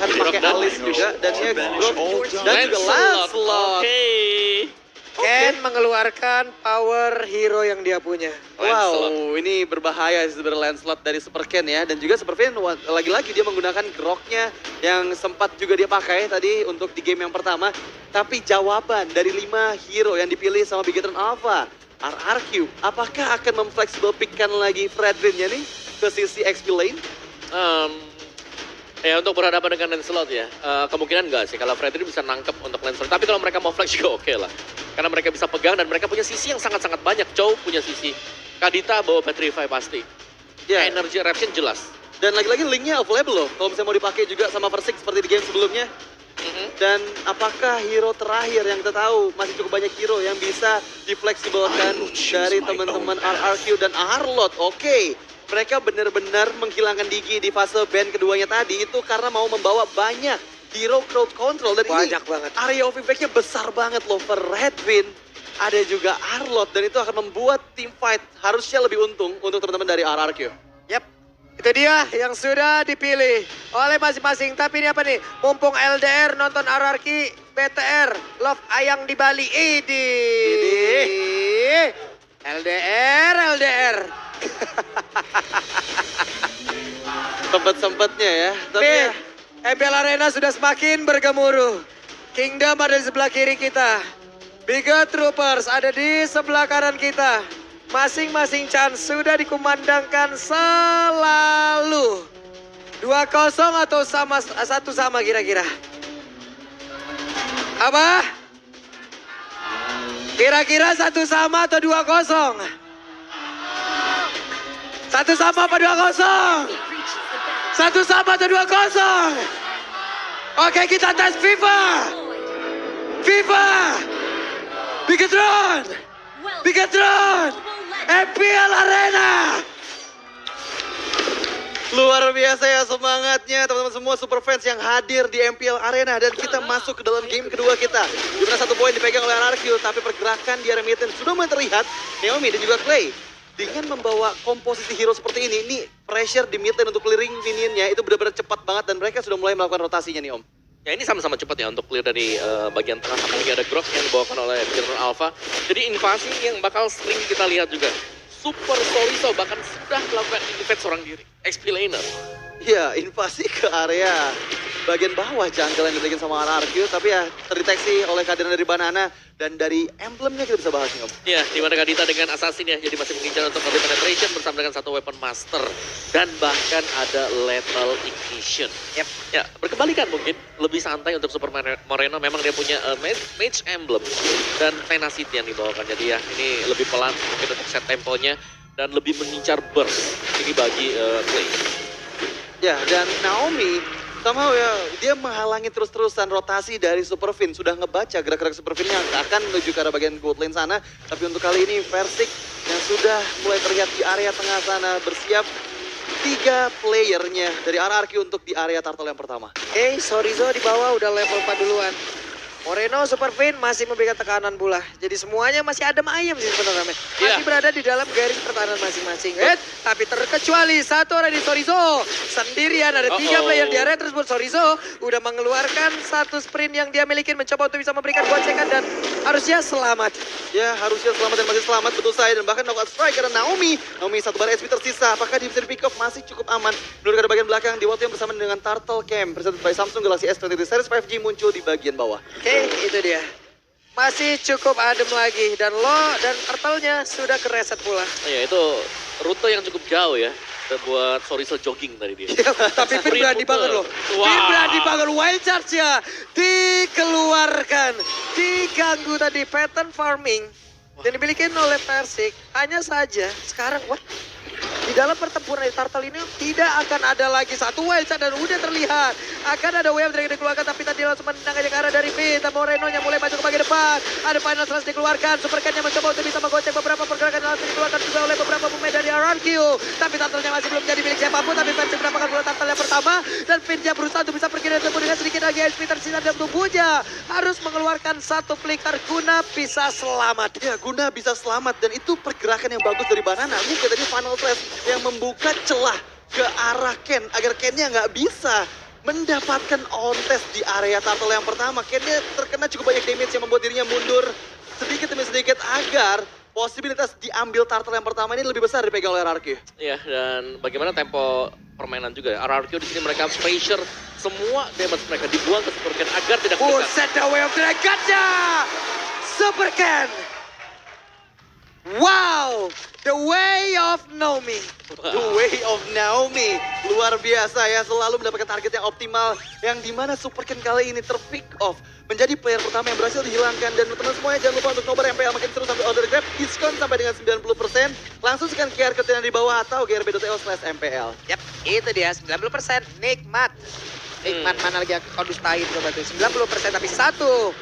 akan pakai alis juga dan dia growth dan juga Lancelot. Ken mengeluarkan power hero yang dia punya. Wow, ini berbahaya sebenarnya Lancelot dari Super Ken ya. Dan juga Super Ken lagi-lagi dia menggunakan groknya yang sempat juga dia pakai tadi untuk di game yang pertama. Tapi jawaban dari 5 hero yang dipilih sama Bigetron Alpha, RRQ, apakah akan memflexible pickkan lagi Fredrin-nya nih ke sisi XP lane? Ya untuk berhadapan dengan Lancelot ya, kemungkinan enggak sih kalau Fredrin bisa nangkep untuk Lancelot. Tapi kalau mereka mau flex juga oke lah. Karena mereka bisa pegang dan mereka punya sisi yang sangat-sangat banyak. Chow punya sisi, Kadita bawa Petrify pasti. Ya. Energy Eruption jelas. Dan lagi-lagi linknya available loh, kalau misalnya mau dipakai juga sama Versik seperti di game sebelumnya. Dan apakah hero terakhir yang kita tahu, masih cukup banyak hero yang bisa difleksibelkan dari teman-teman RRQ dan Arlot. Oke, mereka benar-benar menghilangkan Digi di fase ban keduanya tadi itu karena mau membawa banyak hero crowd control. Dan Banyak ini banget. area of impact-nya besar banget loh per Redwin. Ada juga Arlot dan itu akan membuat team fight harusnya lebih untung untuk teman-teman dari RRQ. Yap, itu dia yang sudah dipilih oleh masing-masing. Tapi ini apa nih? Mumpung LDR nonton RRQ, BTR, Love Ayang di Bali. Ini. LDR. Sempet-sempetnya ya. Tapi Nih, ya, MPL Arena sudah semakin bergemuruh. Kingdom ada di sebelah kiri kita. Bigot Troopers ada di sebelah kanan kita. Masing-masing chance sudah dikumandangkan selalu. 2-0 atau sama 1-1 kira-kira? Apa? Kira-kira 1-1 atau 2-0? 1-1 apa 2-0? 1-1 atau 2-0? Oke, kita tes FIFA. Bigetron, MPL Arena. luar biasa ya semangatnya teman-teman semua super fans yang hadir di MPL Arena. Dan kita masuk ke dalam game kedua kita. Di mana 1 poin dipegang oleh RRQ, tapi pergerakan di area mid lane sudah mulai terlihat. Naomi dan juga Clay dengan membawa komposisi hero seperti ini pressure di mid lane untuk clearing minionnya itu benar-benar cepat banget dan mereka sudah mulai melakukan rotasinya nih Om. Ya ini sama-sama cepat ya untuk clear dari bagian tengah, apalagi ada Grok yang dibawakan oleh General Alpha. Jadi invasi yang bakal sering kita lihat juga. Super Soriso bahkan sudah melakukan invade seorang diri. XP laner. Ya, invasi ke area bagian bawah jungle yang dimiliki sama RRQ, tapi ya terdeteksi oleh kehadiran dari Banana dan dari emblemnya kita bisa bahas nih Om. Ya, di mana Kadita dengan Assassin ya, jadi masih mengincar untuk early penetration bersama dengan 1 weapon master. Dan bahkan ada lethal ignition. Yep. Ya, berkebalikan mungkin, lebih santai untuk Super Moreno, memang dia punya mage emblem dan tenacity yang dibawakan. Jadi ya, ini lebih pelan mungkin untuk set temponya dan lebih mengincar burst. Ini bagi Clay. Ya, dan Naomi somehow ya dia menghalangi terus-terusan rotasi dari Super Fin. Sudah ngebaca gerak-gerak Super Fin yang akan menuju ke arah bagian gold lane sana. Tapi untuk kali ini Versik yang sudah mulai terlihat di area tengah sana bersiap 3 playernya dari RRQ untuk di area turtle yang pertama. Oke, Sorizo di bawah udah level 4 duluan. Moreno, Super Fin masih memberikan tekanan pula. Jadi semuanya masih adem ayam sih sebenarnya. Masih berada di dalam garis pertahanan masing-masing. Tapi terkecuali satu orang di Sorizo. Sendirian ada 3 player di area tersebut. Sorizo udah mengeluarkan 1 sprint yang dia miliki. Mencoba untuk bisa memberikan gocekan dan harusnya selamat. Ya, harusnya selamat dan masih selamat betul saya. Dan bahkan knockout strike karena Naomi 1 bar HP tersisa. Apakah dia bisa di pick off? Masih cukup aman. Menurut bagian belakang di waktu yang bersama dengan Turtle Camp. Presented by Samsung Galaxy S23 Series 5G muncul di bagian bawah. Oke, itu dia. Masih cukup adem lagi dan turtle-nya sudah kereset pula. Ya itu rute yang cukup jauh ya buat Soriso jogging tadi dia. Tapi Finn berani banget loh. Finn berani banget, wild charge-nya dikeluarkan. Diganggu tadi pattern farming yang dimiliki oleh Persik. Hanya saja sekarang di dalam pertempuran di Turtle ini tidak akan ada lagi 1 wild charge dan udah terlihat akan ada wave yang dikeluarkan, tapi tadi langsung menendang aja ke arah dari Finn. Moreno yang mulai maju ke bagian depan. Ada final slash dikeluarkan. Super Ken yang mencoba untuk bisa menggocek beberapa pergerakan yang langsung dikeluarkan juga oleh beberapa pemain dari RRQ. Tapi Turtle-nya masih belum jadi milik siapapun, tapi Persik mendapatkan bola Turtle yang pertama dan Finn-nya berusaha untuk bisa pergi dari tempat dengan sedikit lagi HP tersisa dalam tubuhnya. Harus mengeluarkan 1 flicker guna bisa selamat. Ya, guna bisa selamat dan itu pergerakan yang bagus dari Banana. Mungkin tadi final slash yang membuka celah ke arah Ken agar Ken-nya nggak bisa mendapatkan on test di area turtle yang pertama. Ken-nya terkena cukup banyak damage yang membuat dirinya mundur sedikit demi sedikit agar posibilitas diambil turtle yang pertama ini lebih besar dipegang oleh RRQ. Iya, dan bagaimana tempo permainan juga ya. RRQ di sini mereka pressure semua damage mereka dibuang ke Super Ken agar tidak mendekat. Buset, the way of dragonnya! Super Ken! Wow! The way of Naomi. The way of Naomi. Luar biasa ya, selalu mendapatkan target yang optimal. Yang dimana Super Ken kali ini terpick off. Menjadi player pertama yang berhasil dihilangkan. Dan teman-teman semuanya jangan lupa untuk nobar MPL makin seru sampai order grab. Diskon sampai dengan 90%. Langsung scan QR code yang di bawah atau grb.io/MPL. Yap, itu dia 90% nikmat. Nikmat mana lagi kau dustain coba tuh. 90% tapi satu.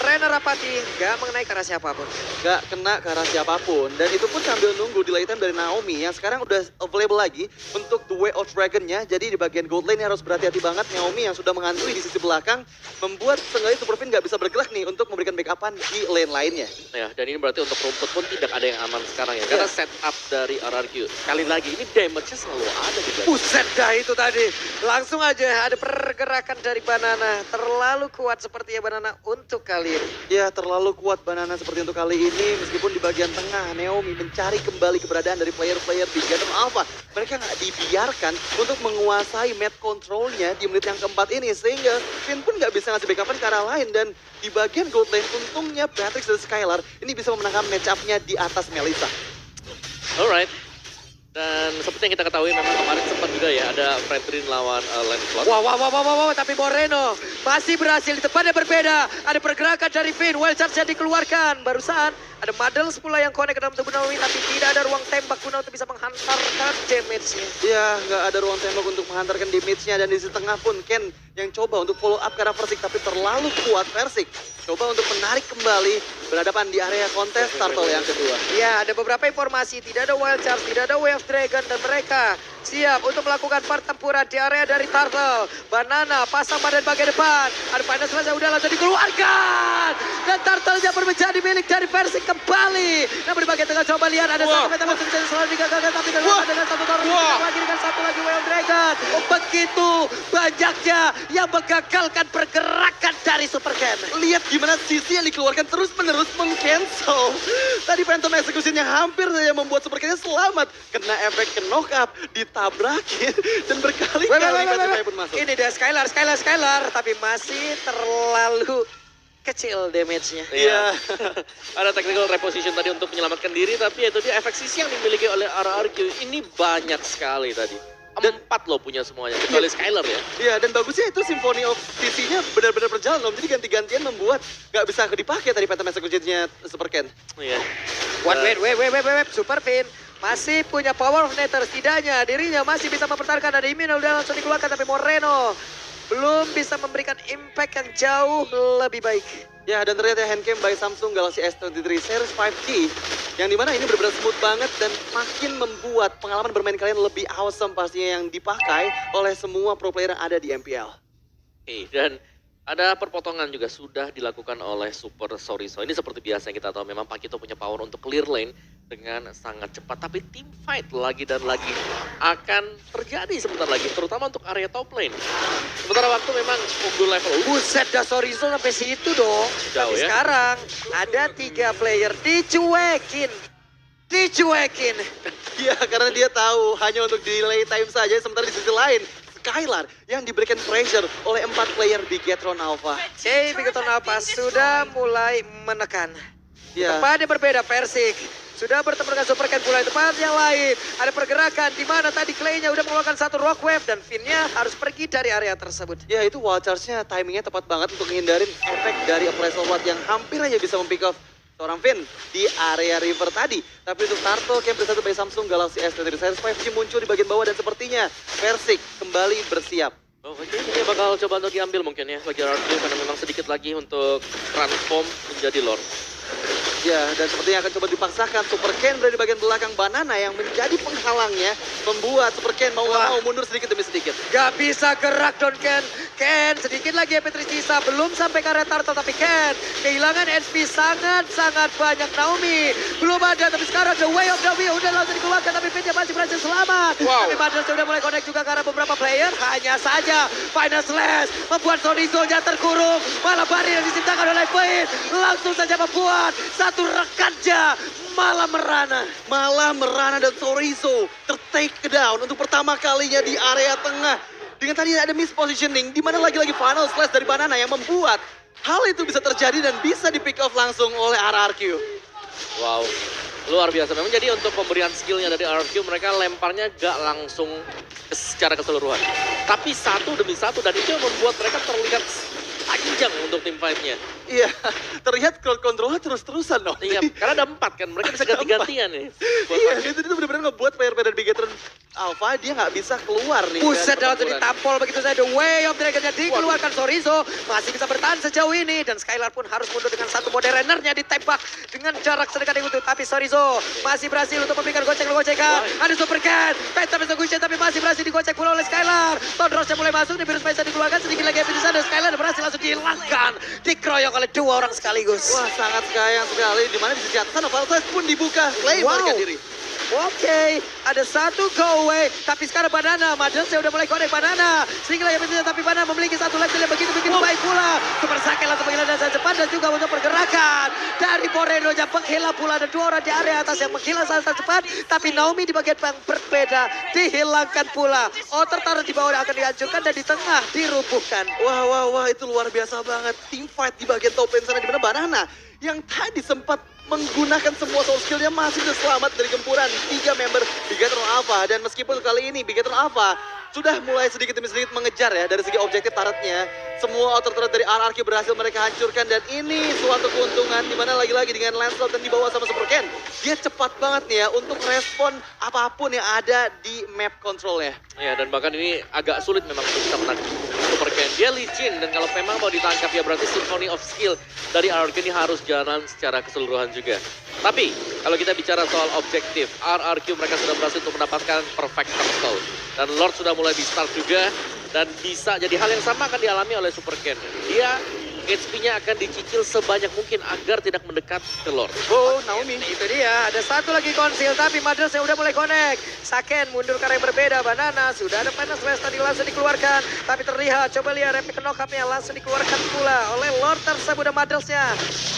Rena Rapati gak mengenai ke arah siapapun. Gak kena ke arah siapapun. Dan itu pun sambil nunggu delay time dari Naomi yang sekarang udah available lagi untuk The Way of Dragon-nya. Jadi di bagian gold lane harus berhati-hati banget. Naomi yang sudah mengantui di sisi belakang membuat seenggaknya Superfin gak bisa bergerak nih untuk memberikan backupan di lane lainnya. Ya, dan ini berarti untuk rumput pun tidak ada yang aman sekarang ya. Karena setup dari RRQ. Sekali lagi ini damage-nya selalu ada di belakang. Buset dah itu tadi. Langsung aja ada pergerakan dari Banana. Terlalu kuat sepertinya Banana untuk kali ini. Ya, terlalu kuat Banana seperti untuk kali ini. Meskipun di bagian tengah Naomi mencari kembali keberadaan dari player-player di Gathering Alpha. Mereka nggak dibiarkan untuk menguasai map control-nya di menit yang keempat ini. Sehingga Finn pun nggak bisa ngasih backupan ke arah lain. Dan di bagian gold lane untungnya Beatrix dan Skylar ini bisa memenangkan match up-nya di atas Melissa. Alright. Dan seperti yang kita ketahui memang kemarin sempat juga ya ada Fredrin lawan Lancelot. Wow, tapi Moreno masih berhasil di tempatnya berbeda. Ada pergerakan dari Finn, wild charge yang dikeluarkan. Barusan ada Muddles pula yang connect ke dalam tubuh Naomi, tapi tidak ada ruang tembak guna untuk bisa menghantarkan damage-nya. Ya, nggak ada ruang tembak untuk menghantarkan damage-nya. Dan di sisi tengah pun Ken yang coba untuk follow up ke arah Versik, tapi terlalu kuat Versik. Coba untuk menarik kembali, berhadapan di area kontes turtle yang kedua. Ya, ada beberapa informasi, tidak ada wild charge, tidak ada wave dragon, dan mereka siap untuk melakukan pertempuran di area dari turtle. Banana pasang badan bagian depan, ada panas saja udah langsung dikeluarkan. Dan turtle-nya menjadi milik dari Versik kembali. Namun di bagian tengah coba lihat ada satu meta masih bisa selalu digagalkan, tapi dengan satu turtle lagi dengan satu lagi wave dragon. Begitu banyaknya yang menggagalkan pergerakan dari Super Ken. Lihat gimana sisi yang dikeluarkan terus-menerus meng-cancel. Tadi Phantom Execution yang hampir saja membuat Super Ken selamat. Kena efek ke knock up, ditabrakin, dan berkali-kali Pacifier pun masuk. Ini dia Skylar, tapi masih terlalu kecil damage-nya. Iya. Ada technical reposition tadi untuk menyelamatkan diri, tapi itu dia efek sisi yang dimiliki oleh RRQ. Ini banyak sekali tadi. 4 loh punya semuanya, kecuali Skylar ya. Iya, dan bagusnya itu Symphony of CC-nya benar-benar berjalan Om. Jadi ganti-gantian membuat nggak bisa dipakai tadi Phantom Execution-nya Super Ken. Iya. Wait, Super Finn masih punya power of Nether. Setidaknya dirinya masih bisa mempertahankan. Ada Imin udah langsung dikeluarkan, tapi Moreno belum bisa memberikan impact yang jauh lebih baik. Ya, dan ternyata handcam by Samsung Galaxy S23 Series 5G yang dimana ini benar-benar smooth banget dan makin membuat pengalaman bermain kalian lebih awesome pastinya yang dipakai oleh semua pro player yang ada di MPL. Oke, dan ada perpotongan juga sudah dilakukan oleh Super Soriso. Ini seperti biasa yang kita tahu memang Pakito punya power untuk clear lane dengan sangat cepat. Tapi team fight lagi dan lagi akan terjadi sebentar lagi, terutama untuk area top lane. Sementara waktu memang unggul level. Buset dah Soriso sampai situ dong. Jauh tapi ya. sekarang ada 3 player dicuekin. Iya, karena dia tahu hanya untuk delay time saja, sementara di sisi lain Skylar yang diberikan pressure oleh 4 player di Gathering Alpha. Bigoton Alpha sudah mulai menekan. Ya. Tempatnya berbeda, Versik sudah bertemu dengan Super Ken pula di tempat yang lain. Ada pergerakan di mana tadi Clay-nya udah mengeluarkan satu rock wave dan Finn-nya harus pergi dari area tersebut. Ya, itu wall charge-nya timingnya tepat banget untuk menghindarin efek dari appraisal watt yang hampir aja bisa mempick off seorang Finn di area river tadi. Tapi untuk Turtle Camp bersatu by Samsung Galaxy S23 Series 5G muncul di bagian bawah dan sepertinya Versik kembali bersiap. Oh, ini bakal coba untuk diambil mungkin ya bagi RRQ karena memang sedikit lagi untuk transform menjadi Lord. Ya, dan sepertinya akan coba dipaksakan. Super Ken berada di bagian belakang Banana yang menjadi penghalangnya, membuat Super Ken mau nggak mau mundur sedikit demi sedikit. Gak bisa gerak Don Ken Ken sedikit lagi HP tersisa, belum sampai ke area turtle tapi Ken kehilangan HP sangat-sangat banyak. Naomi belum ada tapi sekarang the way of the wheel udah langsung dikeluarkan tapi Pinnya masih berhasil selamat. Wow. Tapi Madras sudah mulai connect juga karena beberapa player hanya saja Final Slash membuat Sorizo-nya terkurung. Malah barrier yang diciptakan oleh Pain langsung saja membuat satu rekannya malah merana Dan Sorizo ter-take down untuk pertama kalinya di area tengah. Dengan tadi ada mispositioning, di mana lagi-lagi Final Slash dari Banana yang membuat hal itu bisa terjadi dan bisa di pick off langsung oleh RRQ. Wow, luar biasa. Memang jadi untuk pemberian skillnya dari RRQ mereka lemparnya gak langsung secara keseluruhan. Tapi satu demi satu dan itu yang membuat mereka terlihat panjang untuk tim fight-nya. Iya, terlihat crowd control-nya terus-terusan dong. Iya, karena ada 4 kan, mereka bisa ganti-gantian nih. Iya, itu benar-benar ngebuat player-player dari Bigetron Alpha dia nggak bisa keluar nih. Buset, dari langsung pertempuran. ditampol begitu saja. The way of Dragon-nya dikeluarkan. Sorizo masih bisa bertahan sejauh ini. Dan Skylar pun harus mundur dengan satu mode runner-nya ditembak dengan jarak sedekat itu. Tapi Sorizo masih berhasil untuk memberikan gocek-gocekan. Ada Super Cat, Penta Gucci tapi masih berhasil digocek pula oleh Skylar. Tondrosnya mulai masuk, di virus Penta dikeluarkan. Sedikit lagi di sana. Skylar berhasil langsung dihilangkan. Dikeroyok oleh dua orang sekaligus. Wah, sangat sayang sekali. Di mana di sisi atas sana Valdes pun dibuka. Claim mereka diri. Oke, ada satu go away. Tapi sekarang Banana, Madras udah mulai connect Banana. Sedikit lagi tapi Banana memiliki satu level yang begitu baik pula. Super Saiyan langsung menghilang dan cepat dan juga untuk pergerakan. Dari Moreno yang menghilang pula. Ada dua orang di area atas yang menghilang sangat cepat. Tapi Naomi di bagian yang berbeda dihilangkan pula. Tertaruh di bawah akan dihancurkan dan di tengah dirubuhkan. Wah, itu luar biasa banget. Team fight di bagian top lane sana di mana Banana yang tadi sempat menggunakan semua soul skillnya masih bisa selamat dari gempuran 3 member Bigetron Alpha. Dan meskipun kali ini Bigetron Alpha sudah mulai sedikit demi sedikit mengejar ya dari segi objektif turretnya. Semua outer turret dari RRQ berhasil mereka hancurkan dan ini suatu keuntungan di mana lagi-lagi dengan Lancelot dan dibawa sama Super Ken. Dia cepat banget nih ya untuk respon apapun yang ada di map controlnya. Ya, dan bahkan ini agak sulit memang untuk bisa menang Super Ken. Dia licin dan kalau memang mau ditangkap ya berarti Symphony of Skill dari RRQ ini harus jalan secara keseluruhan juga. Tapi kalau kita bicara soal objektif, RRQ mereka sudah berhasil untuk mendapatkan perfect turtle. Dan Lord sudah mulai di start juga dan bisa jadi hal yang sama akan dialami oleh Super Ken. Dia HP-nya akan dicicil sebanyak mungkin agar tidak mendekat ke Lord. Oh, Naomi. Itu dia, ada satu lagi konsil tapi Madras yang udah mulai connect. Saken mundur ke arah yang berbeda, Banana sudah ada panas West tadi langsung dikeluarkan. Tapi terlihat, coba lihat replika knock-up-nya langsung dikeluarkan pula oleh Lord tersebut dan Madrasnya.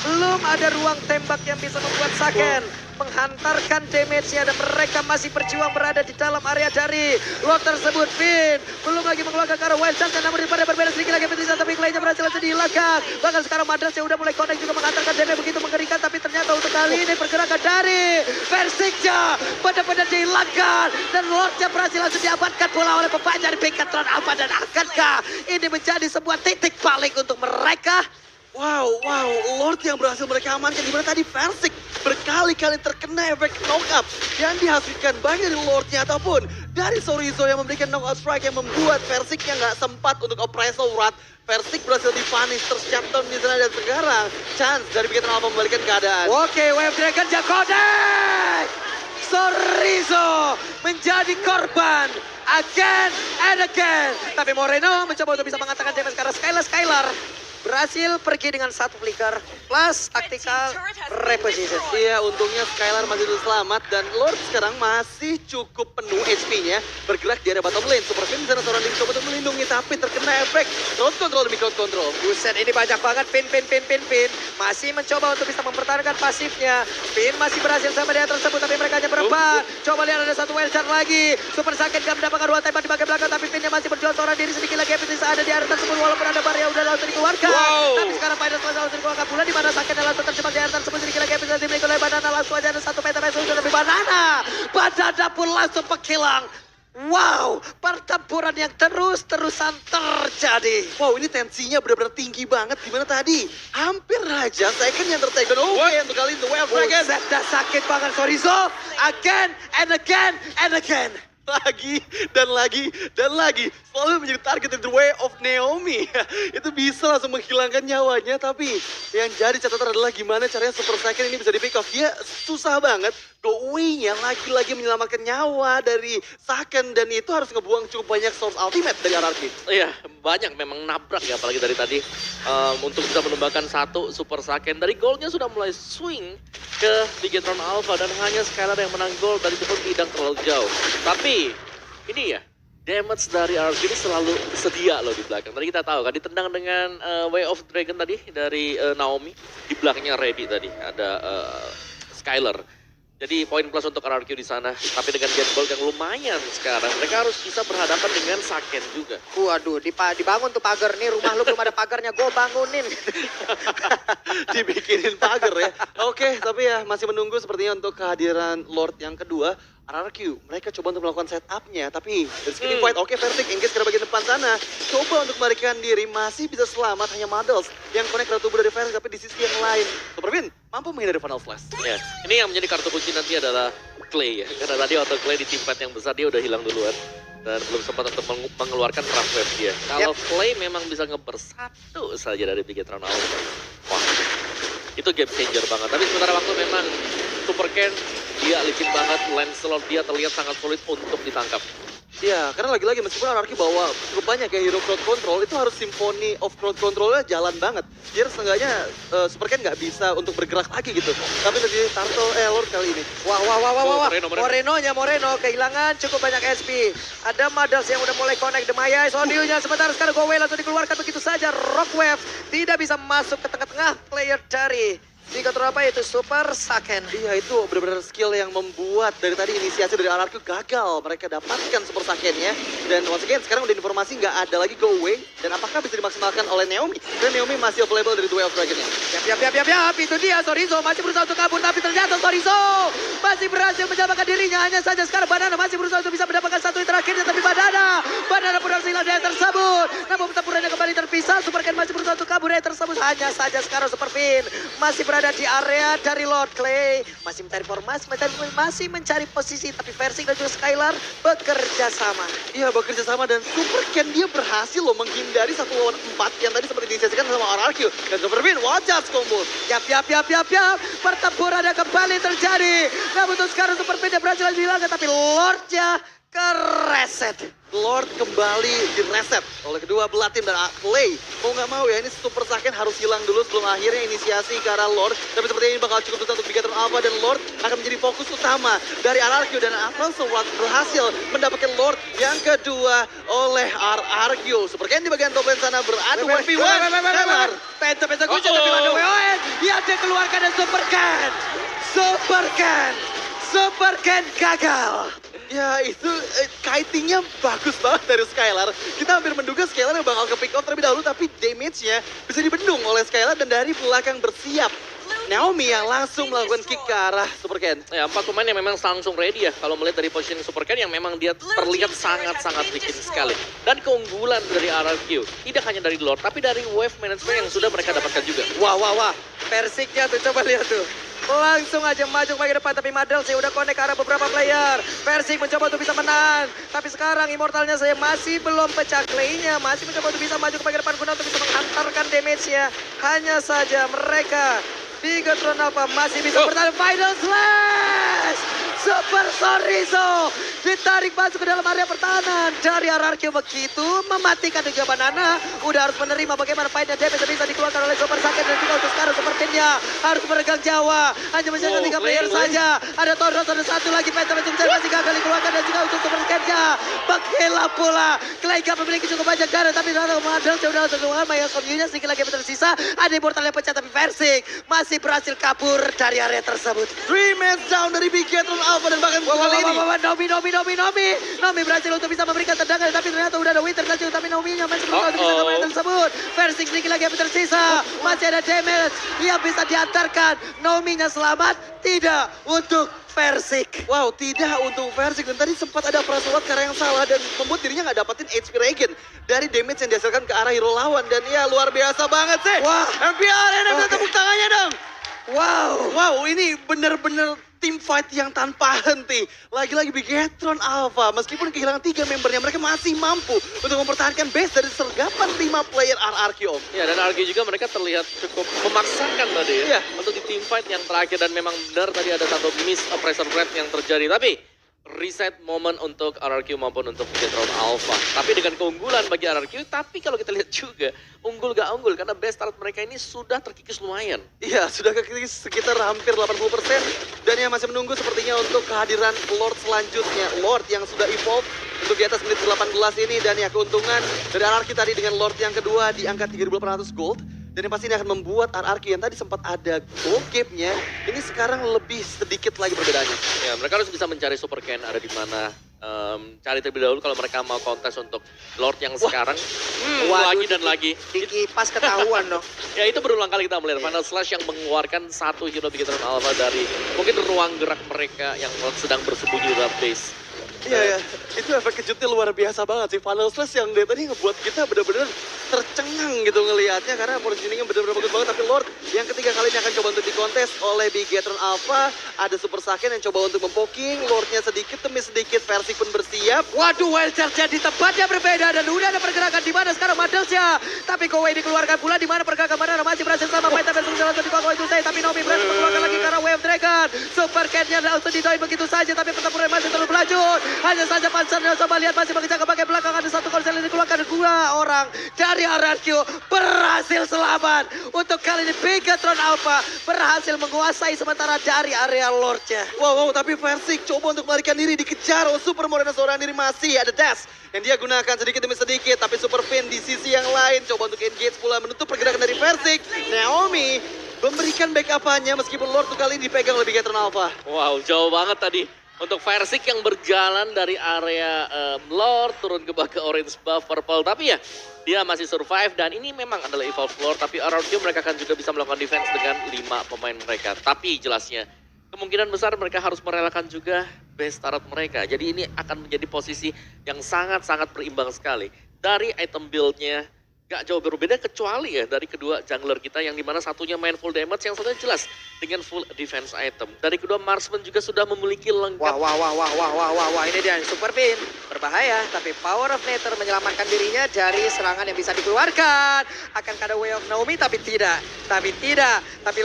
Belum ada ruang tembak yang bisa membuat Saken menghantarkan damage-nya dan mereka masih berjuang berada di dalam area dari Lord tersebut. Finn belum lagi mengeluarkan ke arah Wild Chance namun daripada berbeda sedikit lagi Petrisa tapi Clay-nya berhasil dihilangkan. Bahkan sekarang Madras yang udah mulai connect juga menghantarkan damage begitu mengerikan tapi ternyata untuk kali ini pergerakan dari Versiknya benar-benar dihilangkan dan Lordnya berhasil langsung diamankan pula oleh pemain dari Bigetron Alpha. Dan akankah ini menjadi sebuah titik balik untuk mereka? Wow, Lord yang berhasil mereka amankan di mana tadi Versik berkali-kali terkena efek knock-up yang dihasilkan baik dari Lordnya ataupun dari Sorizo yang memberikan knockout strike yang membuat Versiknya nggak sempat untuk Oppressor Wrath. Versik berhasil di-punish tershutdown di sana dan sekarang chance dari Bigetron Alpha membalikan keadaan. Oke, Wave Dragon Jakodek! Sorizo menjadi korban again and again. Tapi Moreno mencoba untuk bisa mengatakan damage karena Skylar berhasil pergi dengan satu flicker plus tactical reposition. Iya, untungnya Skylar masih terus selamat dan Lord sekarang masih cukup penuh HP-nya bergerak di area bottom lane. Super Finn di sana seorang coba untuk melindungi tapi terkena efek crowd control demi crowd control. Buset, ini banyak banget Pin. Masih mencoba untuk bisa mempertahankan pasifnya. Pin masih berhasil sama dia tersebut tapi mereka hanya berempat. Coba lihat ada satu wild card lagi. Super Sakit gak mendapatkan ruang tembak di bagian belakang tapi Pinnya masih berjuang seorang diri. Sedikit lagi bisa ada di area tersebut walaupun ada barrier udah langsung dikeluarkan. Tapi sekarang Midas langsung dikeluarkan pula di mana Sakitnya langsung terjebak di area tersebut. Sedikit lagi bisa dimiliki oleh Banana. Langsung aja ada satu peta sudah lebih Banana pun langsung menghilang. Wow, pertempuran yang terus-terusan terjadi. Wow, ini tensinya benar-benar tinggi banget. Gimana tadi? Hampir aja Second yang tertaken. Untuk kali ini The Wild Dragon. Buset, dah sakit banget Sorizo. Again and again and again. lagi dan lagi dan lagi selalu menjadi target in the way of Naomi. Itu bisa langsung menghilangkan nyawanya, tapi yang jadi catatan adalah gimana caranya Super Second ini bisa di pick off. Dia susah banget go away-nya lagi-lagi menyelamatkan nyawa dari Second, dan itu harus ngebuang cukup banyak source ultimate dari RRQ. Iya, banyak memang nabrak ya, apalagi dari tadi untuk bisa menumbangkan satu Super Second. Dari goalnya sudah mulai swing ke Bigetron Alpha dan hanya Skylar yang menang gol, dan itu pun tidak terlalu jauh. Tapi ini ya, damage dari RRQ ini selalu sedia loh di belakang. Tadi kita tahu kan ditendang dengan Way of Dragon tadi dari Naomi. Di belakangnya ready tadi ada Skylar. Jadi poin plus untuk RRQ di sana. Tapi dengan get ball yang lumayan sekarang, mereka harus bisa berhadapan dengan Saken juga. Waduh, dibangun tuh pagar nih, rumah lu belum ada pagarnya, gue bangunin. Dibikinin pagar ya. Oke, tapi ya masih menunggu sepertinya untuk kehadiran Lord yang kedua. RRQ, mereka coba untuk melakukan setup-nya, tapi dari segi fight, oke, Vertic engage ke bagian depan sana. Coba untuk melarikan diri, masih bisa selamat, hanya Muddles yang connect ke tubuh dari Vertic, tapi di sisi yang lain, Superwin mampu menghindari Final Flash. Ya, ini yang menjadi kartu kunci nanti adalah Clay ya. Karena tadi waktu Clay di team fight yang besar, dia udah hilang duluan. Dan belum sempat untuk mengeluarkan trap wave dia. Kalau Clay memang bisa ngebersatu saja dari Bigetron Alpha. Wah, itu game changer banget. Tapi sementara waktu memang Super Ken, dia licin banget, Lancelot dia terlihat sangat sulit untuk ditangkap. Ya, karena lagi-lagi meskipun RRQ bawa cukup banyak ya hero crowd control, itu harus symphony of crowd controlnya jalan banget. Biar seenggaknya Super Ken nggak bisa untuk bergerak lagi gitu. Tapi dari Lord kali ini. Wah. Moreno kehilangan cukup banyak SP. Ada Muddles yang udah mulai connect Demaya. Sodiunya sebentar sekarang go away langsung dikeluarkan begitu saja. Rockwave tidak bisa masuk ke tengah-tengah player dari Bigetron apa itu Super Second. Iya, itu benar-benar skill yang membuat dari tadi inisiasi dari RRQ gagal mereka dapatkan Super Second-nya. Dan once again sekarang udah informasi nggak ada lagi go away. Dan apakah bisa dimaksimalkan oleh Naomi? Dan Naomi masih available dari The Way of Dragon-nya. Yap, itu dia Sorizo masih berusaha untuk kabur, tapi ternyata Sorizo masih berhasil menyelamatkan dirinya. Hanya saja sekarang Banana masih berusaha untuk bisa mendapatkan satu yang terakhirnya, tapi Banana berhasil hilang dari tersebut. Namun pertempurannya kembali terpisah, Super Ken masih berusaha untuk kabur dari tersebut. Hanya saja sekarang Super Fin masih berada di area dari Lord Clay, masih mencari formasi, masih mencari posisi, tapi Versing dan juga Skylar bekerja sama. Iya, bekerja sama, dan Super Ken dia berhasil loh menghindari 1 lawan 4 yang tadi seperti diinisiasikan sama RRQ. Dan Super Fin, watch out combo. Yap. Pertempuran yang kembali terjadi. Namun untuk sekarang Super Fin dia berhasil dihilangkan, tapi Lordnya kereset. Lord kembali direset oleh kedua belah tim, dan Clay mau nggak mau ya ini Super Second harus hilang dulu sebelum akhirnya inisiasi ke arah Lord. Tapi seperti ini bakal cukup susah untuk Bigetron Alpha, dan Lord akan menjadi fokus utama dari RRQ, dan langsung berhasil mendapatkan Lord yang kedua oleh RRQ. Super Ken di bagian top lane sana beradu 1v1. Penta kunci tapi ada WON. Ya, dia keluarkan dan Super Ken gagal. Ya, itu kitingnya bagus banget dari Skylar. Kita hampir menduga Skylar yang bakal ke pick off terlebih dahulu, tapi damage-nya bisa dibendung oleh Skylar, dan dari belakang bersiap Naomi yang langsung melakukan kick ke arah Super Ken. Ya, 4 pemain yang memang langsung ready ya. Kalau melihat dari positioning Super Ken yang memang dia terlihat sangat-sangat licin sekali. Dan keunggulan dari RRQ, tidak hanya dari Lord, tapi dari wave management yang sudah mereka dapatkan juga. Wah. Persiknya tuh, coba lihat tuh. Langsung aja maju ke bagian depan, tapi Muddles sih udah connect ke arah beberapa player. Versing mencoba untuk bisa menang, tapi sekarang Immortalnya saya masih belum pecah. Clay-nya masih mencoba untuk bisa maju ke bagian depan guna untuk bisa menghantarkan damage-nya. Hanya saja mereka Bigetron Alpha masih bisa bertahan. Final Slash Super Sorizo ditarik masuk ke dalam area pertahanan dari RRQ, begitu mematikan juga Banana. Udah harus menerima bagaimana fight-nya, damage bisa dikeluarkan oleh Super Second, dan juga untuk sekarang Super Ken-nya harus meregang nyawa. Hanya menjaga 3 player saja. Ada Tordos, ada satu lagi Penta masih gagal dikeluarkan, dan juga untuk Super Ken-nya menghela pula. Clay gak memiliki cukup banyak darah, tapi Muddles udah langsung keluar. Maya Somniunya sedikit lagi yang tersisa. Ada Immortal yang pecah, tapi Versing masih berhasil kabur dari area tersebut. 3 match down dari Bigetron Alpha, dan bahkan kali ini Naomi berhasil untuk bisa memberikan tendangan, tapi ternyata udah ada Winter Touch, tapi Naomi-nya masih berusaha untuk bisa kembali tersebut. Versing sedikit lagi yang tersisa. Masih ada damage yang bisa diantarkan. Naomi-nya selamat, tidak untuk Versing. Wow, tidak untuk Versing, dan tadi sempat ada prasolat karena yang salah dan membuat dirinya nggak dapetin HP regen dari damage yang dihasilkan ke arah hero lawan, dan ya luar biasa banget sih. Wah. MPR, tepuk tangannya dong. Wow, ini bener-bener Tim fight yang tanpa henti. Lagi-lagi Bigetron Alpha. Meskipun kehilangan 3 membernya, mereka masih mampu untuk mempertahankan base dari sergapan 5 player RRQ, Om. Ya, dan RRQ juga mereka terlihat cukup memaksakan tadi ya. Iya. Untuk di team fight yang terakhir. Dan memang benar tadi ada satu miss pressure rate yang terjadi. Tapi reset moment untuk RRQ maupun untuk Bigetron Alpha. Tapi dengan keunggulan bagi RRQ, tapi kalau kita lihat juga, unggul gak unggul. Karena base start mereka ini sudah terkikis lumayan. Iya, sudah kekikis sekitar hampir 80%. Dan yang masih menunggu sepertinya untuk kehadiran Lord selanjutnya. Lord yang sudah evolve untuk di atas menit 18 ini. Dan ya keuntungan dari RRQ tadi dengan Lord yang kedua di angka 3.800 gold. Dan yang pasti ini akan membuat RRQ yang tadi sempat ada gold gap-nya, ini sekarang lebih sedikit lagi perbedaannya. Ya, mereka harus bisa mencari Super Ken ada di mana. Cari terlebih dahulu kalau mereka mau kontes untuk Lord yang sekarang. Lagi dan lagi. Dikipas ketahuan dong. Ya itu berulang kali kita melihat Final Slash yang mengeluarkan satu hero Bigetron Alpha dari mungkin ruang gerak mereka yang sedang bersembunyi di dalam base. Iya, ya. Itu efek kejutnya luar biasa banget sih. Final Slash yang dari tadi ngebuat kita benar-benar tercengang gitu ngelihatnya karena positioningnya benar-benar bagus banget. Tapi Lord yang ketiga kali ini akan coba untuk dikontes oleh Bigetron Alpha. Ada Super Saiyan yang coba untuk mempoking. Lordnya sedikit demi sedikit, versi pun bersiap. Waduh, Wild Charge di tempatnya berbeda dan udah ada pergerakan di mana sekarang Madelsnya. Tapi Kowe dikeluarkan pula di mana pergerakan mana masih berhasil sama Penta Benson langsung dikuak itu saya. Tapi Naomi berhasil mengeluarkan lagi karena Wave Dragon. Super Cat-nya langsung didoin begitu saja tapi pertempuran masih terus berlanjut. Hanya saja Panzer coba lihat masih mengejar ke bagian belakang ada satu konsel yang dikeluarkan 2 orang dari RRQ berhasil selamat. Untuk kali ini Bigetron Alpha berhasil menguasai sementara dari area Lordnya. Wow, tapi Versik coba untuk melarikan diri, dikejar oleh Super Moreno seorang diri, masih ada dash yang dia gunakan sedikit demi sedikit. Tapi Super Fin di sisi yang lain coba untuk engage pula menutup pergerakan dari Versik. Naomi memberikan backup-nya meskipun Lord kali ini dipegang oleh Bigetron Alpha. Wow, jauh banget tadi. Untuk Versik yang berjalan dari area Lord turun ke orange buff purple. Tapi ya dia masih survive dan ini memang adalah evolve Lord. Tapi RRQ mereka akan juga bisa melakukan defense dengan 5 pemain mereka. Tapi jelasnya kemungkinan besar mereka harus merelakan juga base turret mereka. Jadi ini akan menjadi posisi yang sangat-sangat berimbang sekali. Dari item build-nya gak jauh berbeda kecuali ya dari kedua jungler kita yang dimana satunya main full damage yang satunya jelas dengan full defense item. Dari kedua marksman juga sudah memiliki lengkap. Wah, ini dia Super Pin. Berbahaya, tapi Power of Nether menyelamatkan dirinya dari serangan yang bisa dikeluarkan. Akan ada Way of Naomi, tapi tidak. Tapi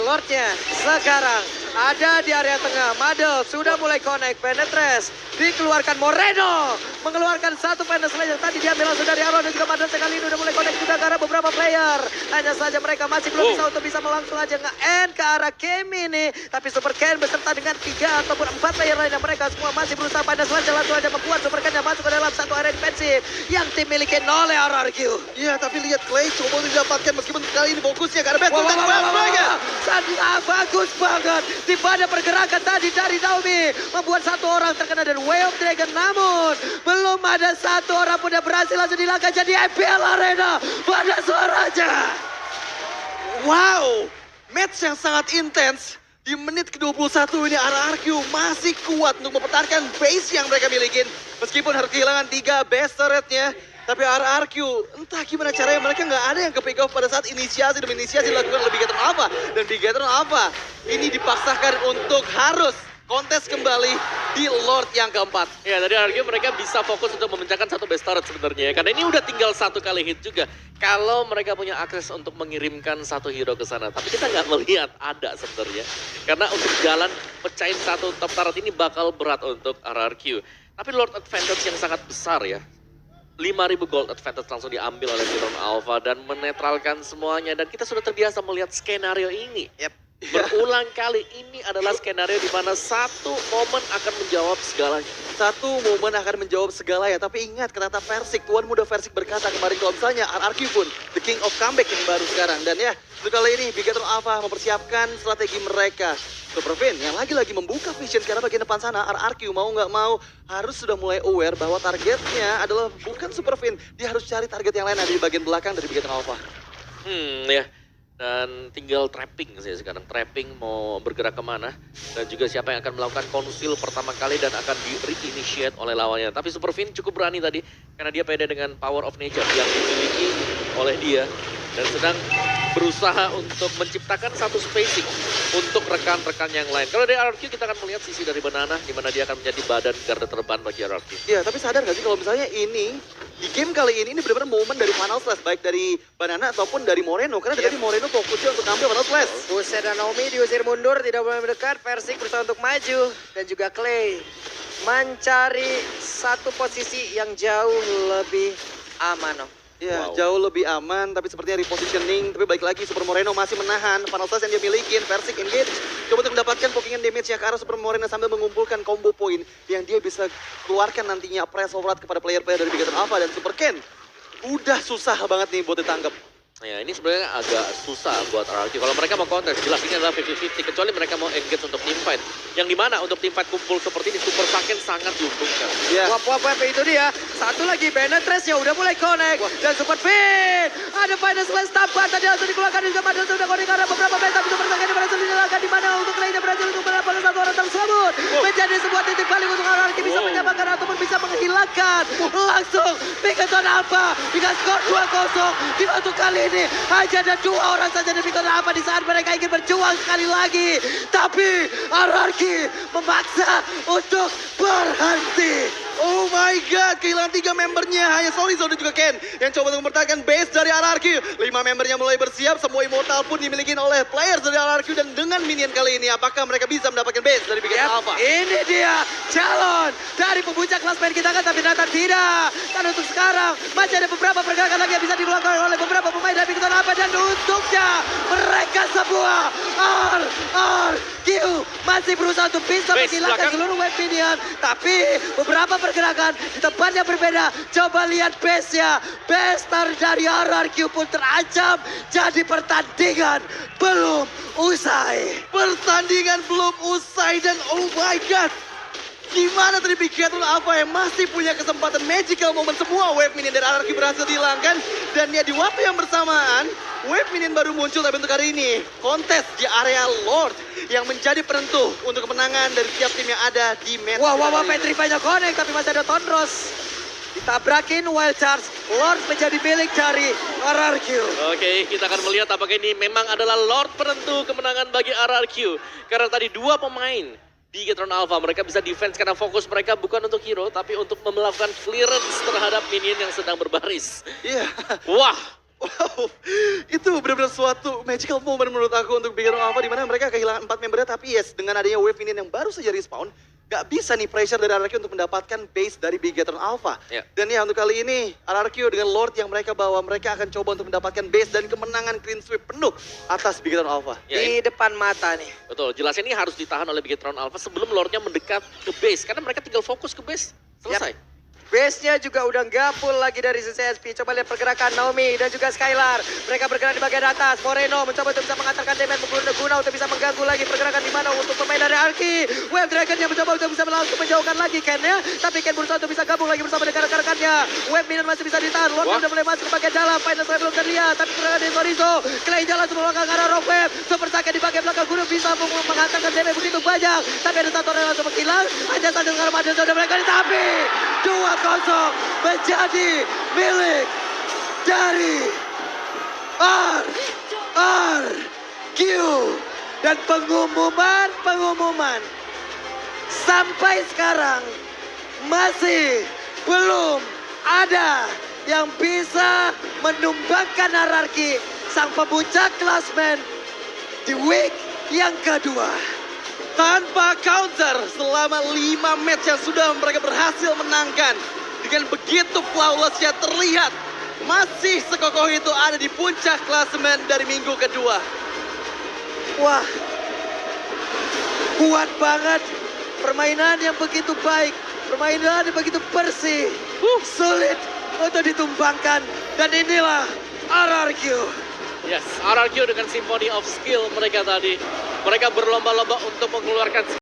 Lordnya sekarang ada di area tengah. Madel sudah mulai connect, penetrate. Dikeluarkan Moreno. Mengeluarkan satu penetrate yang tadi diambil langsung dari Aaron dan juga Madel sekali ini udah mulai connect juga ke arah beberapa player. Hanya saja mereka masih belum bisa langsung aja nge-end ke arah game ini. Tapi Super Ken beserta dengan 3 ataupun 4 player lainnya mereka semua masih berusaha pada selanjutnya langsung aja membuat Super Ken yang masuk ke dalam satu area defensif yang dimiliki oleh RRQ. Iya, tapi lihat Clay coba untuk didapatkan meskipun kali ini fokusnya karena Battle dan Sangat bagus banget. Di pada pergerakan tadi dari Naomi membuat satu orang terkena dari Way of Dragon, namun belum ada satu orang pun yang berhasil langsung dilangkah jadi IPL Arena pada suaranya. Wow, match yang sangat intens. Di menit ke-21 ini RRQ masih kuat untuk mempertahankan base yang mereka miliki. Meskipun harus kehilangan 3 base turret-nya. Tapi RRQ, entah gimana caranya mereka nggak ada yang ke-pick off pada saat inisiasi demi inisiasi dilakukan oleh Bigetron Alpha. Dan Bigetron Alpha ini dipaksakan untuk harus kontes kembali di Lord yang keempat. Ya, dari RRQ mereka bisa fokus untuk memecahkan satu base turret sebenarnya. Karena ini udah tinggal 1 kali hit juga. Kalau mereka punya akses untuk mengirimkan satu hero ke sana. Tapi kita nggak melihat ada sebenarnya. Karena untuk jalan pecahin satu top turret ini bakal berat untuk RRQ. Tapi Lord advantage yang sangat besar ya. 5.000 gold advantage langsung diambil oleh Bigetron Alpha dan menetralkan semuanya. Dan kita sudah terbiasa melihat skenario ini. Berulang kali ini adalah skenario di mana satu momen akan menjawab segalanya. Satu momen akan menjawab segala ya. Tapi ingat kata Versik, Tuan Muda Versik berkata kemarin kalau misalnya RRQ pun the king of comeback yang baru sekarang. Dan ya, untuk kali ini Bigetron Alpha mempersiapkan strategi mereka. Super Fin yang lagi-lagi membuka vision karena bagian depan sana RRQ mau nggak mau harus sudah mulai aware bahwa targetnya adalah bukan Super Fin. Dia harus cari target yang lain ada di bagian belakang dari Bigetron Alpha. Ya. Dan tinggal trapping sih sekarang. Trapping mau bergerak kemana. Dan juga siapa yang akan melakukan konsil pertama kali dan akan di-reinitiate oleh lawannya. Tapi Super Fin cukup berani tadi. Karena dia pede dengan power of nature yang dimiliki oleh dia. dan sedang berusaha untuk menciptakan satu spacing untuk rekan-rekan yang lain. Kalau dari RRQ kita akan melihat sisi dari Banana, di mana dia akan menjadi badan garda terdepan bagi RRQ. Iya, tapi sadar gak sih kalau misalnya ini, di game kali ini benar-benar momen dari Final Slash, baik dari Banana ataupun dari Moreno. Karena tadi Moreno fokusnya untuk ngambil Final Slash. Buset dan Naomi diusir mundur, tidak boleh mendekat. Persik berusaha untuk maju. Dan juga Clay mencari satu posisi yang jauh lebih aman. Iya, Wow. jauh lebih aman, tapi sepertinya repositioning. Tapi balik lagi, Super Moreno masih menahan Final Slash yang dia milikin. Persik engage, coba untuk mendapatkan pokingan damage-nya ke arah Super Moreno sambil mengumpulkan combo point yang dia bisa keluarkan nantinya press override kepada player-player dari Bigoton Alpha dan Super Ken. Udah susah banget nih buat ditangkap. Ya, ini sebenarnya agak susah buat RRQ. Kalau mereka mau counter, jelas ini adalah 50-50. Kecuali mereka mau engage untuk teamfight. Yang dimana untuk teamfight kumpul seperti ini, Super Saiyan sangat diuntungkan. Iya. Wap itu dia. Satu lagi penetrate ya udah mulai connect. Dan Super Fit. Ada final slash tambahan tadi langsung dikeluarkan juga. Padahal sudah connect karena beberapa menit. Tapi Super Saiyan berhasil dinyalakan di mana untuk Clay-nya berhasil untuk mendapatkan satu orang tersebut. Menjadi sebuah titik balik untuk RRQ bisa menyamakan ataupun bisa menghilangkan. Langsung Bigoton Alpha dengan skor 2-0. Dibantu kali ini hanya ada 2 orang saja di Bigoton Alpha di saat mereka ingin berjuang sekali lagi. Tapi RRQ memaksa untuk berhenti. Oh my god, kehilangan 3 membernya. Hanya Sorizo dan juga Ken yang coba untuk mempertahankan base dari RRQ. 5 membernya mulai bersiap, semua immortal pun dimiliki oleh players dari RRQ. Dan dengan minion kali ini, apakah mereka bisa mendapatkan base dari Bigoton Alpha? Ini dia calon dari pembuncak klasmen kita kan, tapi ternyata tidak. Dan untuk sekarang masih ada beberapa pergerakan lagi yang bisa dilakukan oleh beberapa pemain dari Bigoton Alpha. Dan untuknya mereka sebuah RRQ masih berusaha untuk bisa Base menghilangkan belakang. seluruh wave minion. Tapi beberapa pergerakan di tempat yang berbeda. Coba lihat base-nya. Base dari RRQ pun terancam. Jadi pertandingan belum usai. Pertandingan belum usai dan oh my god. Gimana tadi Bigoton Alpha yang masih punya kesempatan magical moment, semua wave minion dari RRQ berhasil dihilangkan. Dan ya di waktu yang bersamaan, wave minion baru muncul tapi untuk hari ini kontes di area Lord yang menjadi penentu untuk kemenangan dari tiap tim yang ada di match. Wah, kali ini. Petrify-nya connect tapi masih ada Tonros. Ditabrakin Wild Charge. Lord menjadi milik dari RRQ. Oke, kita akan melihat apakah ini memang adalah Lord penentu kemenangan bagi RRQ. Karena tadi 2 pemain di Bigoton Alpha, mereka bisa defense karena fokus mereka bukan untuk hero, tapi untuk melakukan clearance terhadap minion yang sedang berbaris. Iya. Wah, Wow, itu benar-benar suatu magical moment menurut aku untuk Bigoton Alpha, di mana mereka kehilangan 4 membernya, tapi yes, dengan adanya wave minion yang baru saja respawn, gak bisa nih pressure dari RRQ untuk mendapatkan base dari Bigoton Alpha. Ya. Dan ya untuk kali ini RRQ dengan Lord yang mereka bawa, mereka akan coba untuk mendapatkan base dan kemenangan clean sweep penuh atas Bigoton Alpha. ya, Di depan mata nih. betul. Jelas ini harus ditahan oleh Bigoton Alpha sebelum Lordnya mendekat ke base. Karena mereka tinggal fokus ke base. Selesai. Base-nya juga udah nggak full lagi dari sisi SP. Coba lihat pergerakan Naomi dan juga Skylar. Mereka bergerak di bagian atas. Moreno mencoba untuk bisa mengantarkan damage guna untuk bisa mengganggu lagi pergerakan di mana untuk pemain dari Arki. Wave Dragon yang mencoba untuk bisa langsung menjauhkan lagi Ken-nya. Tapi Ken berusaha untuk bisa gabung lagi bersama dengan rekan-rekannya. Wave Minion masih bisa ditahan. Lord Wah. udah mulai masuk ke bagian dalam. Final Slide belum terlihat. Tapi pergerakan dari Sorizo. Clay jalan sebelum belakang arah Rock Wave. Super Saiyan di bagian belakang guna bisa menghantarkan damage begitu banyak. Tapi ada satu orang yang langsung menghilang. Hanya saja sekarang ada sudah mereka tapi 2-0 menjadi milik dari RRQ. Dan pengumuman sampai sekarang masih belum ada yang bisa menumbangkan RRQ sang pemuncak klasmen di week yang kedua. Tanpa counter selama 5 match yang sudah mereka berhasil menangkan. Dengan begitu flawlessnya terlihat masih sekokoh itu ada di puncak klasemen dari minggu kedua. Wah, kuat banget. Permainan yang begitu baik, permainan yang begitu bersih, sulit untuk ditumbangkan. Dan inilah RRQ. Yes, RRQ dengan Symphony of Skill mereka tadi. Mereka berlomba-lomba untuk mengeluarkan